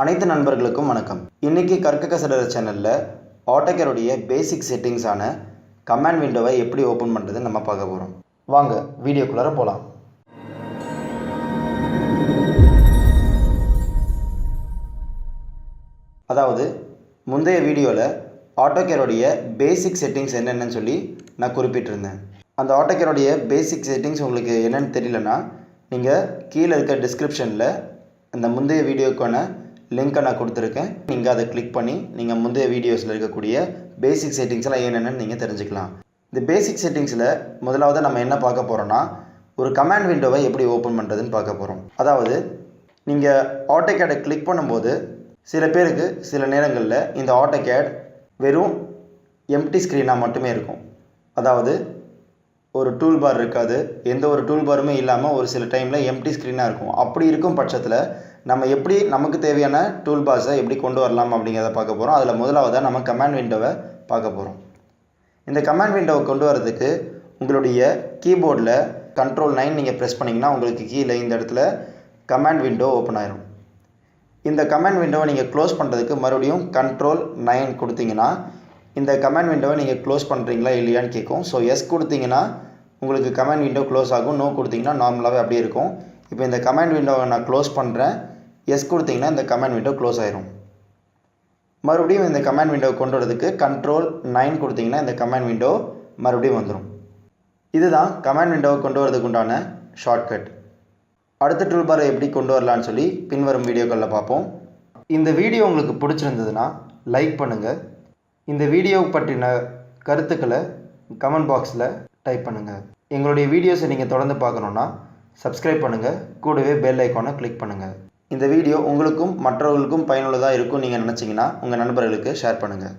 அனைத்து நண்பர்களுக்கும் வணக்கம். இன்னைக்கு கர்க்க கசடர சேனல்ல AutoCAD உடைய பேசிக் செட்டிங்ஸ் ஆன கமாண்ட் விண்டோவை எப்படி ஓபன் பண்றதுன்னு நம்ம பார்க்க போறோம். வாங்க வீடியோக்குள்ள போலாம். அதாவது முந்தைய வீடியோல AutoCAD உடைய பேசிக் செட்டிங்ஸ் என்னன்னு சொல்லி நான் குறிப்பிட்டிருந்தேன். அந்த AutoCAD உடைய பேசிக் செட்டிங்ஸ் உங்களுக்கு என்னன்னு தெரியலனா நீங்க கீழ இருக்க டிஸ்கிரிப்ஷன்ல அந்த முந்தைய வீடியோக்கான லிங்கை நான் கொடுத்துருக்கேன். நீங்கள் அதை கிளிக் பண்ணி நீங்கள் முந்தைய வீடியோஸில் இருக்கக்கூடிய பேசிக் செட்டிங்ஸ்லாம் என்னென்னு நீங்கள் தெரிஞ்சுக்கலாம். இந்த பேசிக் செட்டிங்ஸில் முதலாவது நம்ம என்ன பார்க்க போகிறோன்னா ஒரு கமாண்ட் விண்டோவை எப்படி ஓப்பன் பண்ணுறதுன்னு பார்க்க போகிறோம். அதாவது நீங்கள் AutoCAD கிளிக் பண்ணும்போது சில பேருக்கு சில நேரங்களில் இந்த AutoCAD வெறும் எம்டி ஸ்க்ரீனாக மட்டுமே இருக்கும். அதாவது ஒரு டூல் பார் இருக்காது, எந்த ஒரு டூல் பாருமே இல்லாமல் ஒரு சில டைமில் எம்டி ஸ்க்ரீனாக இருக்கும். அப்படி இருக்கும் பட்சத்தில் நம்ம எப்படி நமக்கு தேவையான டூல் பார்ஸை எப்படி கொண்டு வரலாம் அப்படிங்கிறத பார்க்க போகிறோம். அதில் முதலாவதாக நம்ம கமாண்ட் விண்டோவை பார்க்க போகிறோம். இந்த கமாண்ட் விண்டோவை கொண்டு வரதுக்கு உங்களுடைய கீபோர்டில் Ctrl+9 நீங்கள் ப்ரெஸ் பண்ணிங்கன்னா உங்களுக்கு கீழே இந்த இடத்துல கமாண்ட் விண்டோ ஓப்பன் ஆயிரும். இந்த கமாண்ட் விண்டோவை நீங்கள் க்ளோஸ் பண்ணுறதுக்கு மறுபடியும் Ctrl+9 கொடுத்தீங்கன்னா இந்த கமாண்ட் விண்டோவை நீங்கள் க்ளோஸ் பண்ணுறீங்களா இல்லையான்னு கேட்கும். ஸோ எஸ் கொடுத்தீங்கன்னா உங்களுக்கு கமாண்ட் விண்டோ க்ளோஸ் ஆகும், நோ கொடுத்தீங்கன்னா நார்மலாகவே அப்படியே இருக்கும். இப்போ இந்த கமாண்ட் விண்டோவை நான் க்ளோஸ் பண்ணுறேன், எஸ் கொடுத்தீங்கன்னா இந்த கமாண்ட் விண்டோ க்ளோஸ் ஆயிரும். மறுபடியும் இந்த கமாண்ட் விண்டோவை கொண்டு வரதுக்கு Ctrl+9 கொடுத்தீங்கன்னா இந்த கமாண்ட் விண்டோ மறுபடியும் வந்துடும். இதுதான் கமாண்ட் விண்டோவை கொண்டு வரதுக்கு உண்டான ஷார்ட்கட். அடுத்த டூல் பாரை எப்படி கொண்டு வரலான்னு சொல்லி பின்வரும் வீடியோக்களில் பார்ப்போம். இந்த வீடியோ உங்களுக்கு பிடிச்சிருந்ததுன்னா லைக் பண்ணுங்கள். இந்த வீடியோ பற்றின கருத்துக்களை கமெண்ட் பாக்ஸில் டைப் பண்ணுங்கள். எங்களுடைய வீடியோஸை நீங்கள் தொடர்ந்து பார்க்கணுன்னா சப்ஸ்கிரைப் பண்ணுங்கள், கூடவே பெல் ஐக்கானை கிளிக் பண்ணுங்கள். இந்த வீடியோ உங்களுக்கும் மற்றவர்களுக்கும் பயனுள்ளதாக இருக்கும் நீங்கள் நினச்சிங்கன்னா உங்கள் நண்பர்களுக்கு ஷேர் பண்ணுங்கள்.